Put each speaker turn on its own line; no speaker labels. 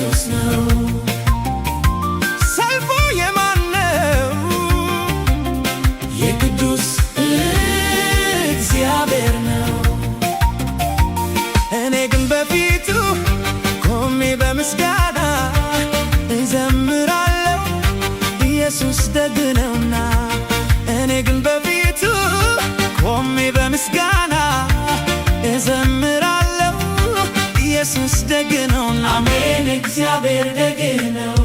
ኢየሱስ ነው። ሰልፉ የማን ነው? የቅዱስ እግዚአብሔር ነው። እኔ ግን በፊቱ ቆሜ በምስጋና እዘምራለሁ፣ ኢየሱስ ደግ ነውና። እኔ ግን በፊቱ ቆሜ በምስጋና እዘምራለሁ፣ ኢየሱስ ደግ ነውና። አሜን፣ እግዚአብሔር ደግ ነው።